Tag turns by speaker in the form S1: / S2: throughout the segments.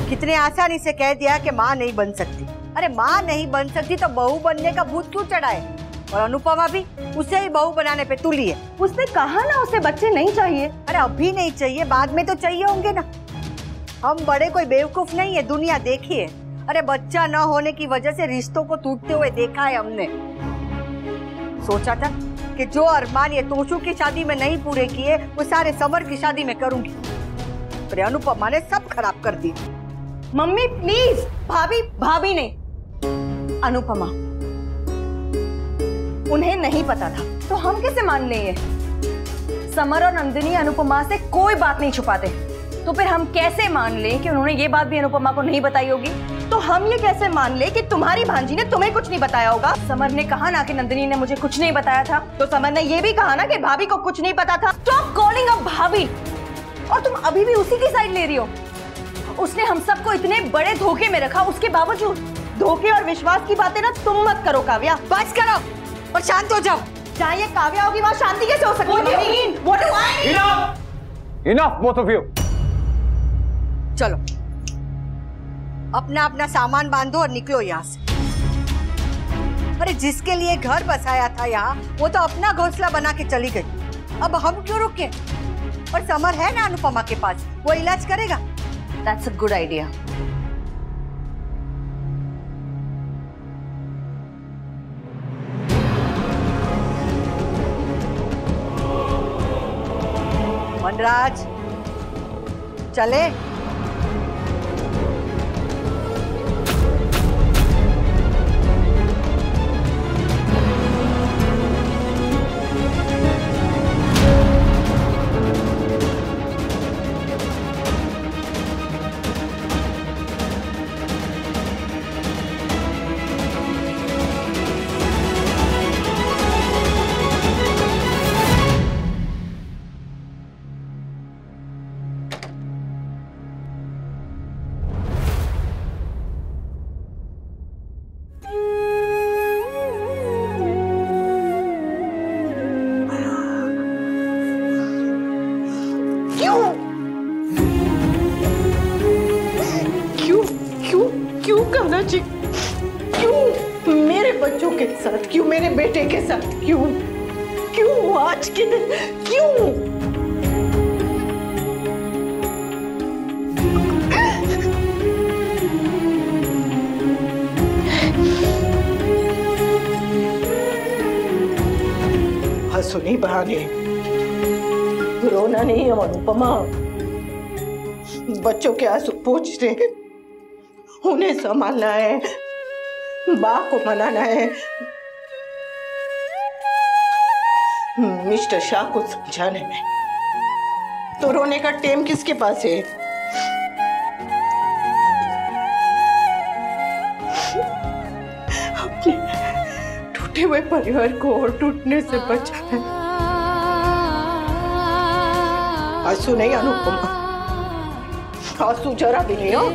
S1: कितने आसानी से कह दिया कि माँ नहीं बन सकती। अरे माँ नहीं बन सकती तो बहू बनने का भूत क्यों चढ़ाए? और अनुपमा भी उसे ही बहू बनाने पे तुली है।
S2: उसने कहा ना उसे बच्चे नहीं चाहिए।
S1: अरे अभी नहीं चाहिए, बाद में तो चाहिए होंगे ना। हम बड़े कोई बेवकूफ नहीं है, दुनिया देखी है। अरे बच्चा न होने की वजह से रिश्तों को टूटते हुए देखा है हमने। सोचा था कि जो अरमान ये तोशु की शादी में नहीं पूरे किए वो सारे समर की शादी में करूंगी, पर अनुपमा ने सब खराब कर दी।
S2: Mummy please. भाभी, भाभी नहीं, अनुपमा। उन्हें नहीं पता था तो हम कैसे मान लें? समर और नंदिनी अनुपमा से कोई बात नहीं छुपाते, तो फिर हम कैसे मान लें कि उन्होंने ये बात भी अनुपमा को नहीं बताई होगी? तो हम ये कैसे मान लें कि तुम्हारी भांजी ने तुम्हें कुछ नहीं बताया होगा? समर ने कहा ना कि नंदिनी ने मुझे कुछ नहीं बताया था, तो समर ने ये भी कहा ना कि भाभी को कुछ नहीं पता था। स्टॉप कॉलिंग अप भाभी। और तुम अभी भी उसी की साइड ले रही हो। उसने हम सबको इतने बड़े धोखे में रखा, उसके बावजूद धोखे और विश्वास की बातें ना तुम मत करो काव्या।
S1: बस करो और शांत हो जाओ।
S2: जहाँ ये काव्या होगी वहाँ शांति कैसे हो सकती है?
S3: Enough, both of you.
S1: चलो अपना अपना सामान बांधो और निकलो यहाँ से। अरे जिसके लिए घर बसाया था यहाँ, वो तो अपना घोंसला बना के चली गई। अब हम क्यों रुके? और समर है ना अनुपमा के पास, वो इलाज करेगा।
S2: That's a good idea.
S1: वनराज चले।
S2: क्यों मेरे बच्चों के साथ? क्यों मेरे बेटे के साथ? क्यों क्यों आज के दिन क्यों? हंसो नहीं बहाने, रोना नहीं है अनुपमा। बच्चों के आंसू पोंछ रहे, उन्हें संभालना है, बाप को मनाना है, मिस्टर शाह को समझाने में। तो रोने का टाइम किसके पास है? अपने टूटे हुए परिवार को और टूटने से बचाना। आंसू नहीं अनुपमा, आंसू जरा भी नहीं हो।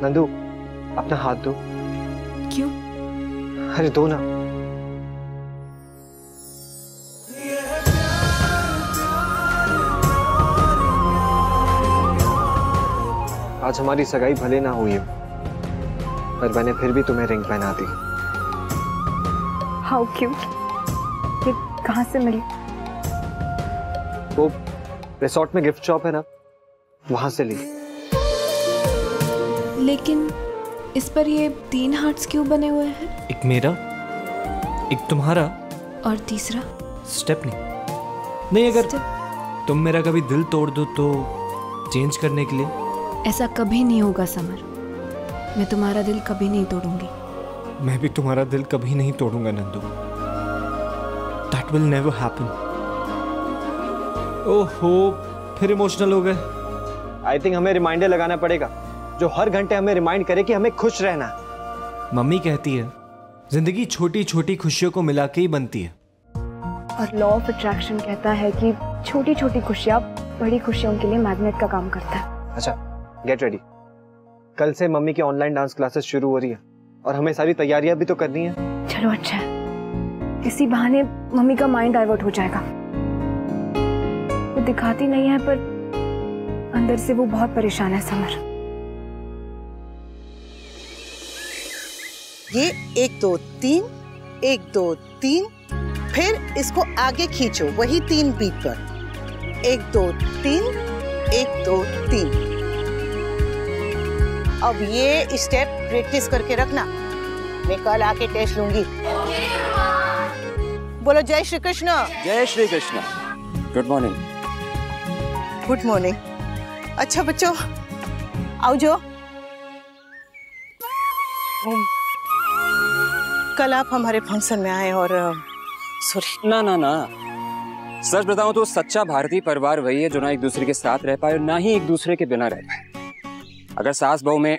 S3: नंदू अपना हाथ दो।
S4: क्यों?
S3: अरे दो ना। आज हमारी सगाई भले ना हुई हो, पर मैंने फिर भी तुम्हें रिंग पहना दी।
S4: How cute. ये कहाँ से मिली?
S3: वो रिसोर्ट में गिफ्ट शॉप है ना, वहां से ली।
S4: लेकिन इस पर ये 3 हार्ट्स क्यों बने हुए हैं?
S5: एक मेरा, एक तुम्हारा
S4: और तीसरा
S5: स्टेपनी। नहीं, अगर तुम मेरा कभी दिल तोड़ दो तो चेंज करने के लिए।
S4: ऐसा कभी नहीं होगा समर, मैं तुम्हारा दिल कभी नहीं तोड़ूंगी।
S5: मैं भी तुम्हारा दिल कभी नहीं तोड़ूंगा Nandu. That will never happen। ओहो, फिर इमोशनल हो गए।
S3: आई थिंक हमें रिमाइंडर लगाना पड़ेगा जो हर घंटे हमें रिमाइंड करे कि हमें खुश रहना है।
S5: मम्मी कहती है जिंदगी छोटी छोटी खुशियों को मिला के ही बनती है।
S4: और लॉ ऑफ अट्रैक्शन कहता है कि छोटी छोटी खुशियाँ बड़ी खुशियों के लिए मैग्नेट का काम करता है।
S3: अच्छा, गेट रेडी। कल से मम्मी की ऑनलाइन डांस क्लासेस शुरू हो रही है और हमें सारी तैयारियां भी तो करनी है।
S4: चलो अच्छा है, इसी बहाने मम्मी का माइंड डाइवर्ट हो जाएगा। वो दिखाती नहीं है पर अंदर से वो बहुत परेशान है समर।
S6: ये 1 2 3, 1 2 3, फिर इसको आगे खींचो वही 3 बीट पर। 1 2 3, 1 2 3। अब ये स्टेप प्रैक्टिस करके रखना, मैं कल आके टेस्ट लूंगी। बोलो जय श्री कृष्ण।
S7: जय Shri Krishna. Good morning.
S6: Good morning. अच्छा बच्चों, आओ जो। कल आप हमारे फंक्शन में आए और सॉरी।
S7: ना ना ना, सच बताऊं तो सच्चा भारतीय परिवार वही है जो ना एक दूसरे के साथ रह पाए और ना ही एक दूसरे के बिना रह पाए। अगर सास बहू में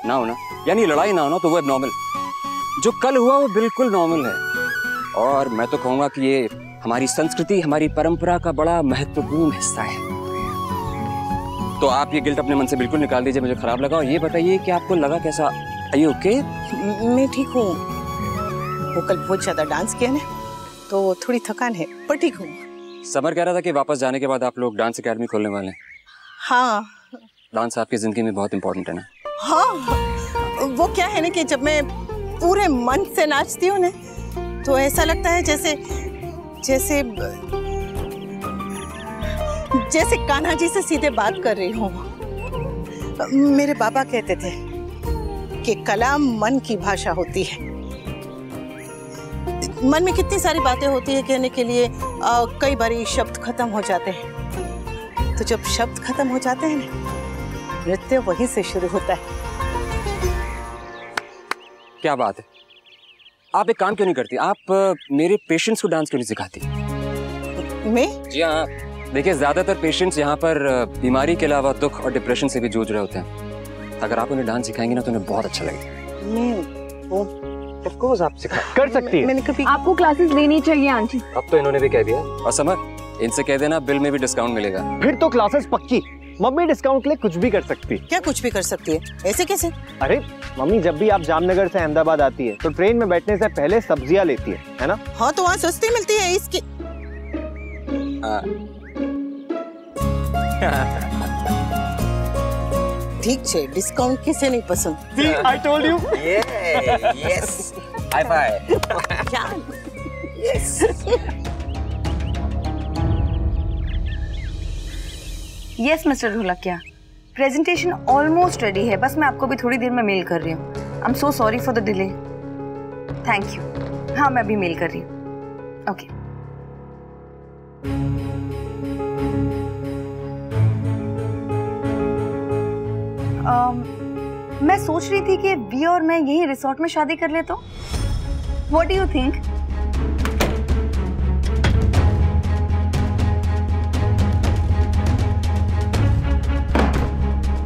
S7: ना हो ना, यानी लड़ाई ना हो ना, तो वो एबनॉर्मल। जो कल हुआ वो बिल्कुल नॉर्मल है। और मैं तो कहूंगा कि ये हमारी संस्कृति, हमारी परंपरा का बड़ा महत्वपूर्ण हिस्सा है। तो आप ये गिल्ट अपने मन से बिल्कुल निकाल दीजिए, मुझे खराब लगा। और ये बताइए कि आपको लगा कैसा? Are you okay?
S6: मैं ठीक हूँ। वो कल बहुत ज्यादा डांस किया ना, तो थोड़ी थकान है, पर ठीक हूँ।
S7: समर कह रहा था कि वापस जाने के बाद आप लोग डांस एकेडमी खोलने वाले हैं।
S6: हाँ।
S7: डांस आपकी जिंदगी में बहुत इंपॉर्टेंट है ना?
S6: हाँ, वो क्या है ना कि जब मैं पूरे मन से नाचती हूँ ना, तो ऐसा लगता है जैसे जैसे जैसे कान्हा जी से सीधे बात कर रही हूँ। मेरे बाबा कहते थे कि कला मन की भाषा होती है। मन में कितनी सारी बातें होती है कहने के लिए, कई बारी शब्द खत्म हो जाते हैं। तो जब शब्द खत्म हो जाते हैं ना, नृत्य वहीं से शुरू होता है।
S7: क्या बात है। आप एक काम क्यों नहीं करती? आप मेरे पेशेंट्स को डांस क्यों नहीं सिखाती?
S6: मैं?
S7: जी हाँ, देखिए ज्यादातर पेशेंट्स यहाँ पर बीमारी के अलावा दुख और डिप्रेशन से भी जूझ रहे होते हैं। अगर आप उन्हें डांस सिखाएंगे ना तो उन्हें बहुत अच्छा लगेगा।
S6: मैं वो
S3: ऑफ कोर्स आप सिखा कर सकती है।
S6: मैंने कभी
S4: आपको क्लासेस लेनी चाहिए आंटी।
S7: अब तो इन्होंने भी कह दिया। और समर, इनसे कह देना बिल में भी डिस्काउंट मिलेगा।
S3: फिर तो क्लासेस पक्की। मम्मी डिस्काउंट के लिए कुछ भी कर सकती।
S6: क्या कुछ भी कर सकती है? ऐसे कैसे?
S3: अरे मम्मी, जब भी आप जामनगर से अहमदाबाद आती है तो ट्रेन में बैठने से पहले सब्जियां लेती है ना?
S6: हाँ, तो वहाँ सस्ती मिलती है इसकी। ठीक है, डिस्काउंट किसे नहीं पसंद?
S3: See, I told you.
S7: Yes, high five.
S6: Yes.
S2: Yes mister Dholakia, presentation almost ready है। बस मैं आपको भी थोड़ी देर में मेल कर रही हूँ। I am so sorry for the delay. Thank you. हाँ, मैं अभी मेल कर रही हूँ। ओके। मैं सोच रही थी कि वी और मैं यही रिसोर्ट में शादी कर ले तो व्हाट डू यू थिंक?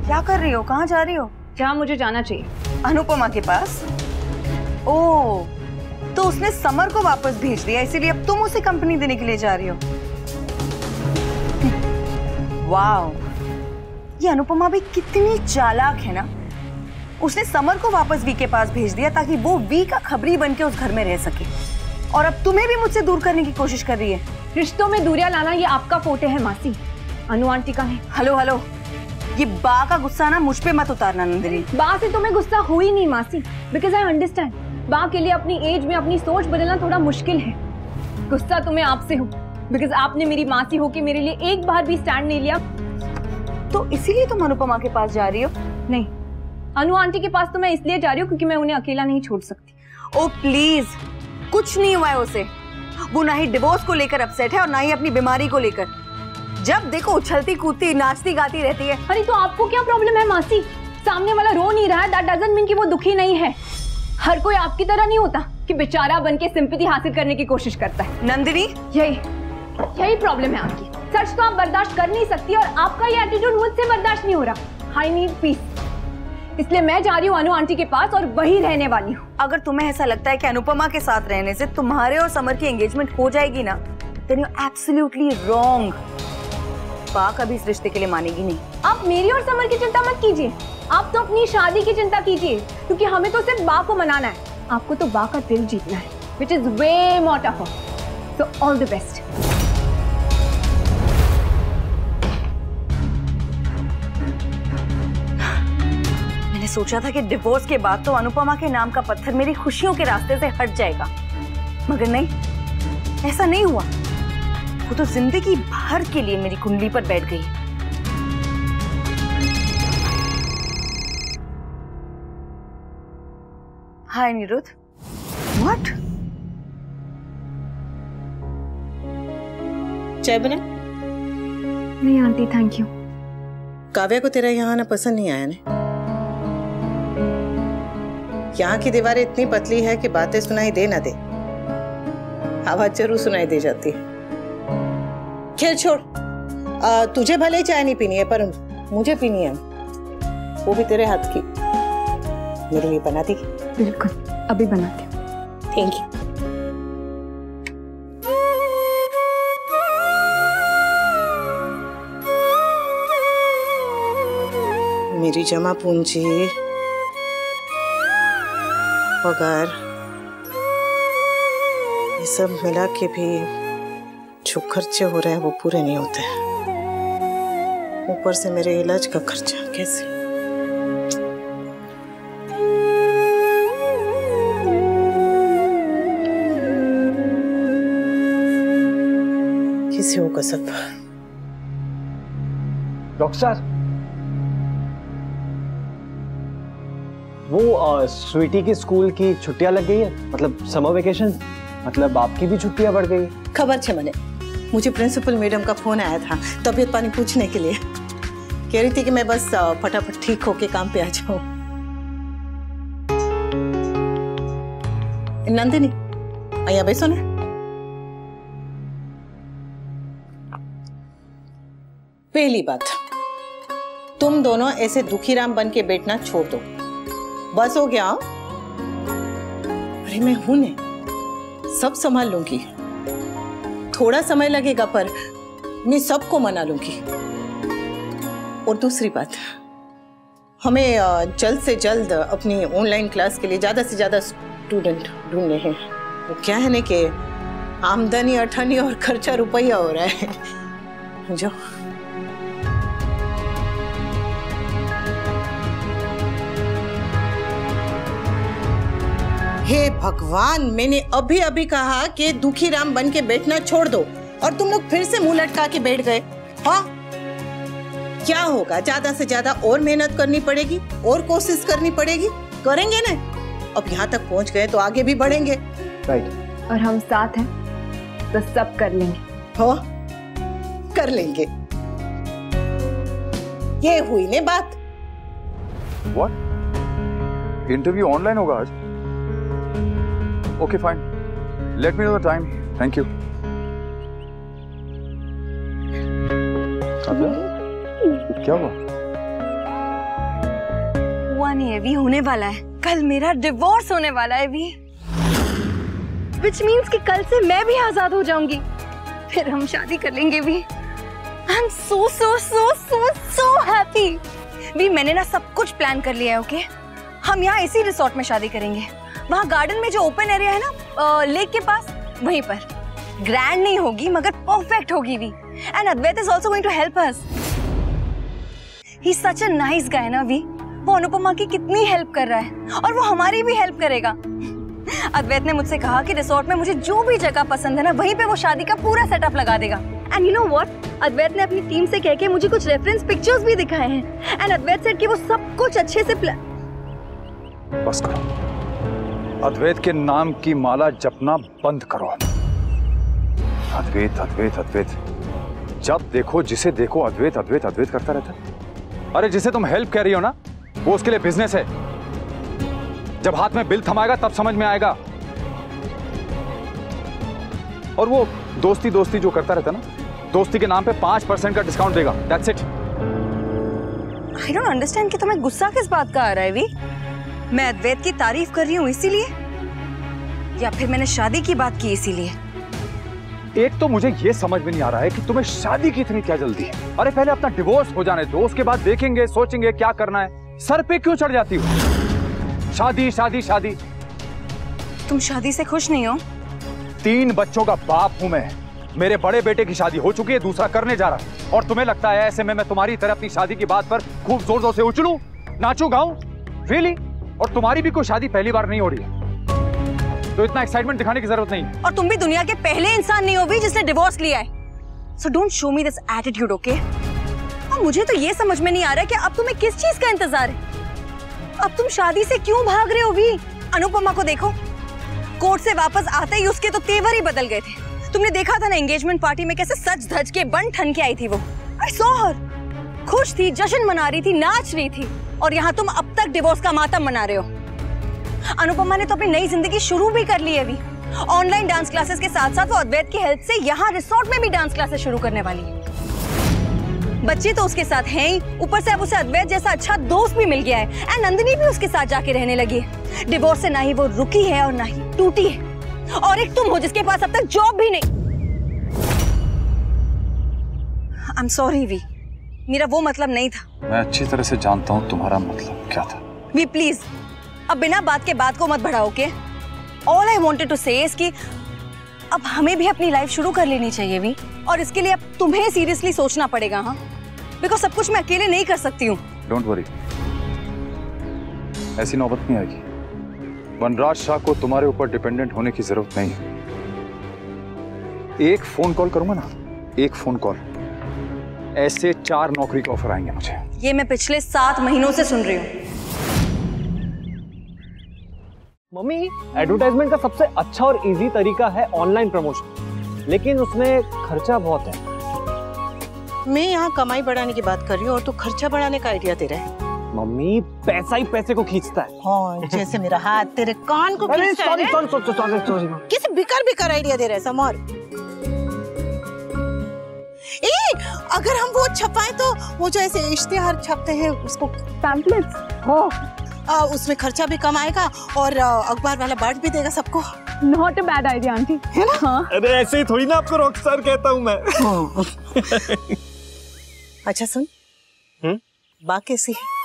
S2: क्या कर रही हो? कहाँ जा रही हो?
S4: जहाँ मुझे जाना चाहिए।
S2: अनुपमा के पास? ओह, तो उसने समर को वापस भेज दिया, इसीलिए अब तुम उसे कंपनी देने के लिए जा रही हो। वाओ, ये अनुपमा भी कितनी चालाक है ना। उसने समर को वापस वी के पास भेज दिया ताकि वो वी का खबरी बन के उस घर में रह सके, और अब तुम्हें भी मुझसे दूर करने की कोशिश कर रही है।
S4: रिश्तों में दूरियां लाना ये आपका फोटे है मासी, अनु आंटी का नहीं।
S2: हेलो हेलो, ये बा का गुस्सा ना मुझ पे मत उतारना नंदिनी।
S4: बा से तुम्हें गुस्सा हुई नहीं मासी, बिकॉज आई अंडरस्टैंड। बा के लिए अपनी एज में अपनी सोच बदलना थोड़ा मुश्किल है। गुस्सा तुम्हें आपसे हो, बिकॉज आपने मेरी मासी होके मेरे लिए एक बार भी स्टैंड नहीं लिया।
S2: तो इसीलिए तुम अनुपमा के पास जा रही हो?
S4: नहीं, अनु आंटी के पास तो मैं इसलिए जा रही हूँ क्योंकि मैं उन्हें अकेला नहीं छोड़ सकती।
S2: ओ प्लीज, कुछ नहीं हुआ है उसे। वो ना ही डिवोर्स को लेकर अपसेट है और ना ही अपनी बीमारी को लेकर। जब देखो उछलती कूदती नाचती गाती रहती है।
S4: अरे तो आपको क्या प्रॉब्लम है मासी? सामने वाला रो नहीं रहा है, दैट डजंट मीन कि वो दुखी नहीं है। हर कोई आपकी तरह नहीं होता कि बेचारा बन के सिंपैथी हासिल करने की कोशिश करता है।
S2: नंदिनी,
S4: यही प्रॉब्लम है आपकी। सच तो आप बर्दाश्त कर नहीं सकती और आपका ये एटीट्यूड मुझसे बर्दाश्त नहीं हो रहा। I need piece. इसलिए मैं जा रही हूँ अनु आंटी के पास और वही रहने वाली हूँ।
S2: अगर तुम्हें ऐसा लगता है कि अनुपमा के साथ रहने से तुम्हारे और समर की एंगेजमेंट हो जाएगी ना, then you're absolutely wrong। बा कभी इस रिश्ते के लिए मानेगी नहीं।
S4: आप मेरी और समर की चिंता मत कीजिए, आप तो अपनी शादी की चिंता कीजिए, क्योंकि हमें तो सिर्फ बा को मनाना है। आपको तो बा का दिल जीतना है, which is way more tougher. So all the best.
S2: मैंने सोचा था कि डिवोर्स के बाद तो अनुपमा के नाम का पत्थर मेरी खुशियों के रास्ते से हट जाएगा, मगर नहीं, ऐसा नहीं हुआ। वो तो जिंदगी भर के लिए मेरी कुंडली पर बैठ गई। हाय निरुद्ध। व्हाट?
S6: चाय बना?
S4: नहीं आंटी, थैंक यू।
S6: काव्या को तेरा यहाँ आना पसंद नहीं आया ने? यहाँ की दीवारें इतनी पतली है कि बातें सुनाई दे ना दे, आवाज जरूर सुनाई दे जाती है। खैर छोड़, तुझे भले ही चाय नहीं पीनी है पर मुझे पीनी है, वो भी तेरे हाथ की। मेरे लिए बना दी?
S4: बिल्कुल, अभी बनाती हूँ।
S6: Thank you. मेरी जमा पूंजी, पगार, ये सब मिला के भी जो खर्चे हो रहे हैं वो पूरे नहीं होते। ऊपर से मेरे इलाज का खर्चा कैसे? कैसे होगा सब?
S3: डॉक्टर साहब, वो स्वीटी की स्कूल की छुट्टियां लग गई है, मतलब समर वेकेशन, मतलब आपकी भी छुट्टियां बढ़ गई।
S6: खबर छे मने, मुझे प्रिंसिपल मैडम का फोन आया था तबीयत पानी पूछने के लिए। कह रही थी कि मैं बस फटाफट ठीक होके काम पे आ जाऊं। नंदिनी, आया बैसो ना। पहली बात, तुम दोनों ऐसे दुखीराम बन के बैठना छोड़ दो, बस हो गया। अरे मैं हूं ने, सब संभाल लूंगी। थोड़ा समय लगेगा पर मैं सबको मना लूंगी। और दूसरी बात, हमें जल्द से जल्द अपनी ऑनलाइन क्लास के लिए ज्यादा से ज्यादा स्टूडेंट ढूंढने हैं। वो क्या है ना कि आमदनी अठानी और खर्चा रुपया हो रहा है। जो हे भगवान, मैंने अभी अभी कहा कि दुखीराम बन के बैठना छोड़ दो और तुम लोग फिर से मुंह लटका के बैठ गए। हाँ, क्या होगा? ज्यादा से ज्यादा और मेहनत करनी पड़ेगी और कोशिश करनी पड़ेगी। करेंगे ना? अब यहाँ तक पहुँच गए तो आगे भी बढ़ेंगे।
S3: राइट।
S4: और हम साथ हैं तो सब कर लेंगे।
S6: हाँ, कर लेंगे। ये हुई ने बात।
S8: What? इंटरव्यू ऑनलाइन होगा आज? Okay, fine. Let me know the time. Thank you. क्या हुआ?
S2: हुआ नहीं है, भी होने वाला है। कल मेरा डिवोर्स होने वाला है भी, which means कि कल से मैं भी आजाद हो जाऊंगी, फिर हम शादी कर लेंगे भी। I'm so happy। भी मैंने ना सब कुछ प्लान कर लिया है। ओके, हम यहाँ इसी रिसोर्ट में शादी करेंगे। वहाँ गार्डन में जो ओपन एरिया है ना, लेक के पास, वहीं पर। ग्रैंड नहीं होगी मगर परफेक्ट होगी भी। And Advait is also going to help us. He is such a nice guy ना वी। वो अनुपमा की कितनी हेल्प कर रहा है और वो हमारी भी हेल्प करेगा। अद्वैत ने मुझसे कहा कि रिसोर्ट में मुझे जो भी जगह पसंद है ना, वहीं पे वो शादी का पूरा सेटअप लगा देगा। एंड यू नो व्हाट, अद्वैत ने अपनी टीम से कह के मुझे कुछ रेफरेंस पिक्चर्स भी दिखाए हैं। एंड अद्वैत सेड कि वो सब कुछ अच्छे से
S8: बस करो, अद्वैत के नाम की माला जपना बंद करो। अद्वैत अद्वैत अद्वैत, जब देखो जिसे देखो अद्वैत अद्वैत अद्वैत करता रहता है। अरे जिसे तुम हेल्प कह रही हो ना, वो उसके लिए बिजनेस है। जब हाथ में बिल थमाएगा तब समझ में आएगा। और वो दोस्ती जो करता रहता है ना, दोस्ती के नाम पे 5% का डिस्काउंट देगा। That's it.
S2: I don't understand कि तुम्हें गुस्सा किस बात का आ रहा है वी? मैं अद्वैत की तारीफ कर रही हूँ इसीलिए, या फिर मैंने शादी की बात की इसीलिए?
S8: एक तो मुझे ये समझ में नहीं आ रहा है कि तुम्हें शादी की इतनी क्या जल्दी है। अरे पहले अपना डिवोर्स हो जाने दो, उसके बाद देखेंगे, सोचेंगे क्या करना है। सर पे क्यों चढ़ जाती हो? शादी शादी शादी।
S2: तुम शादी से खुश नहीं हो?
S8: 3 बच्चों का बाप हूं मैं। मेरे बड़े बेटे की शादी हो चुकी है, दूसरा करने जा रहा है, और तुम्हें लगता है ऐसे में मैं तुम्हारी तरह अपनी शादी की बात पर खूब जोर जोर से उछलूं, नाचूं, गाऊं? रियली? और तुम्हारी भी कोई शादी पहली बार नहीं हो रही है, तो इतना एक्साइटमेंट दिखाने की जरूरत नहीं है।
S2: और तुम भी दुनिया के पहले इंसान नहीं हो भी जिसने डिवोर्स लिया है। So don't show me this attitude, okay? और मुझे तो ये समझ में नहीं आ रहा कि अब तुम्हें किस चीज का इंतजार है। अब तुम शादी से क्यों भाग रहे हो भी? अनुपमा को देखो, कोर्ट से वापस आते ही उसके तो तेवर ही बदल गए थे। तुमने देखा था ना एंगेजमेंट पार्टी में कैसे सज धज के बन ठन के आई थी वो। आई सॉ हर, खुश थी, जश्न मना रही थी, नाच रही थी, और यहाँ तुम अब तक डिवोर्स का मातम मना रहे हो। अनुपमा ने तो अपनी नई जिंदगी शुरू भी कर ली है अभी। ऑनलाइन डांस क्लासेस के साथ साथ वो अद्वैत की हेल्प से यहाँ रिसोर्ट में भी डांस क्लासेस शुरू करने वाली है। बच्चे तो उसके साथ हैं ही, ऊपर से अब उसे अद्वैत जैसा अच्छा दोस्त भी मिल गया है, एंड नंदिनी भी उसके साथ जाके रहने लगी है। डिवोर्स से ना ही वो रुकी है और ना ही टूटी है। और एक तुम हो जिसके पास अब तक जॉब भी नहीं। आई एम सॉरी वी, मेरा वो मतलब नहीं था।
S8: मैं अच्छी तरह से जानता हूँ तुम्हारा मतलब क्या था।
S2: वी प्लीज, अब बिना बात के बात को मत बढ़ाओ, के? ऑल आई वांटेड टू से इज कि अब हमें भी अपनी लाइफ शुरू कर लेनी चाहिए वी, और इसके लिए अब तुम्हें सीरियसली सोचना पड़ेगा। हाँ, बिकॉज सब कुछ मैं अकेले नहीं कर सकती हूँ।
S8: डोंट वरी, ऐसी नौबत नहीं आएगी। वनराज शाह को तुम्हारे ऊपर डिपेंडेंट होने की जरूरत नहीं है। एक फोन कॉल करूंगा ना, एक फोन कॉल, ऐसे 4 नौकरी के ऑफर आएंगे मुझे।
S2: ये मैं पिछले 7 महीनों से सुन रही हूँ।
S3: मम्मी, एडवर्टाइजमेंट का सबसे अच्छा और इजी तरीका है ऑनलाइन प्रमोशन, लेकिन उसमें खर्चा बहुत है।
S6: मैं यहाँ कमाई बढ़ाने की बात कर रही हूँ और तू खर्चा बढ़ाने का आइडिया दे रहा है।
S3: मम्मी, पैसा ही पैसे को खींचता है।
S6: हाँ, जैसे मेरा हाथ तेरे कान को खींचता है।
S3: सॉरी।
S6: किसी बेकार आइडिया दे रहा है समौर। अगर हम वो छपाए तो वो जो ऐसे इश्तिहार छपते हैं उसको पैम्पलेट्स, उसमें खर्चा भी कम आएगा और अखबार वाला बांट भी देगा सबको।
S4: Not a bad idea aunty,
S6: है ना?
S4: हाँ।
S3: अरे ऐसे ही थोड़ी ना आपको रॉकस्टार कहता हूँ मैं।
S6: अच्छा सुन, बा कैसी है?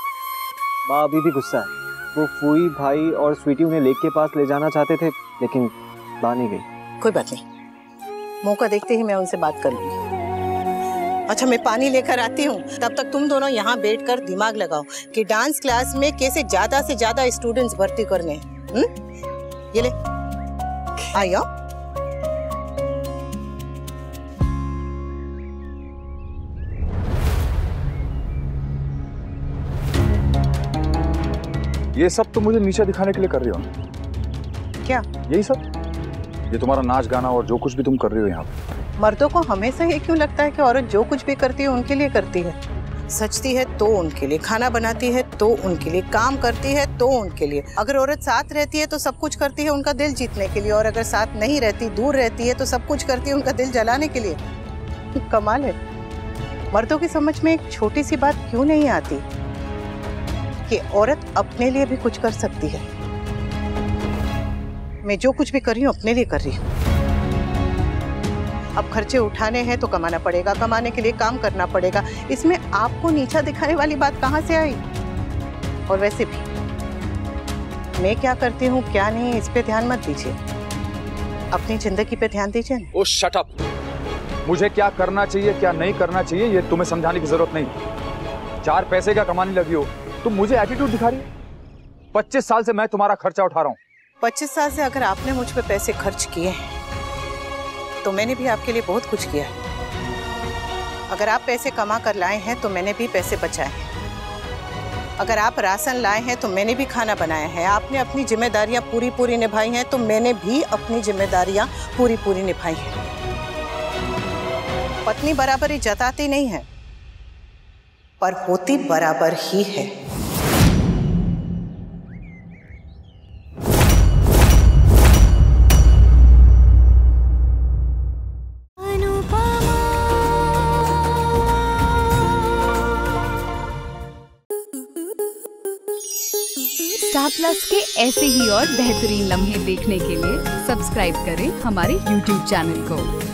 S3: माँ अभी भी गुस्सा है। वो फूई, भाई और स्वीटी उन्हें लेक के पास ले जाना चाहते थे, लेकिन बा नहीं गई।
S6: कोई बात नहीं, मौका देखते ही मैं उनसे बात कर लूंगी। अच्छा, मैं पानी लेकर आती हूँ, तब तक तुम दोनों यहाँ बैठकर दिमाग लगाओ कि डांस क्लास में कैसे ज्यादा से ज्यादा स्टूडेंट्स भर्ती करने हैं। ये ले, आइयो।
S8: ये सब तो मुझे नीचे दिखाने के लिए कर रही हो?
S6: क्या?
S8: यही सब, ये तुम्हारा नाच गाना और जो कुछ भी तुम कर रही हो यहाँ पे।
S6: मर्दों को हमेशा ये क्यों लगता है कि औरत जो कुछ भी करती है उनके लिए करती है? सजती है तो उनके लिए, खाना बनाती है तो उनके लिए, काम करती है तो उनके लिए। अगर औरत साथ रहती है तो सब कुछ करती है उनका दिल जीतने के लिए, और अगर साथ नहीं रहती, दूर रहती है, तो सब कुछ करती है उनका दिल जलाने के लिए। कमाल है, मर्दों की समझ में एक छोटी सी बात क्यों नहीं आती कि औरत अपने लिए भी कुछ कर सकती है। मैं जो कुछ भी कर रही हूँ अपने लिए कर रही हूँ। अब खर्चे उठाने हैं तो कमाना पड़ेगा, कमाने के लिए काम करना पड़ेगा। इसमें आपको नीचा दिखाने वाली बात कहाँ से आई? और वैसे भी मैं क्या करती हूँ क्या नहीं, इस पे ध्यान मत दीजिए, अपनी जिंदगी पे ध्यान दीजिए ना।
S8: ओ शट अप! मुझे क्या करना चाहिए क्या नहीं करना चाहिए ये तुम्हें समझाने की जरूरत नहीं। 4 पैसे का कमाने लगी हो, तुम मुझे एटीट्यूड दिखा रही हो। 25 साल से मैं तुम्हारा खर्चा उठा रहा हूँ।
S6: 25 साल से अगर आपने मुझ पे पैसे खर्च किए हैं तो मैंने भी आपके लिए बहुत कुछ किया है। अगर आप पैसे कमा कर लाए हैं तो मैंने भी पैसे बचाए हैं। अगर आप राशन लाए हैं तो मैंने भी खाना बनाया है। आपने अपनी जिम्मेदारियां पूरी निभाई हैं तो मैंने भी अपनी जिम्मेदारियां पूरी निभाई हैं। पत्नी बराबरी जताती नहीं है, पर होती बराबर ही है।
S9: स्टार प्लस के ऐसे ही और बेहतरीन लम्हे देखने के लिए सब्सक्राइब करें हमारे YouTube चैनल को।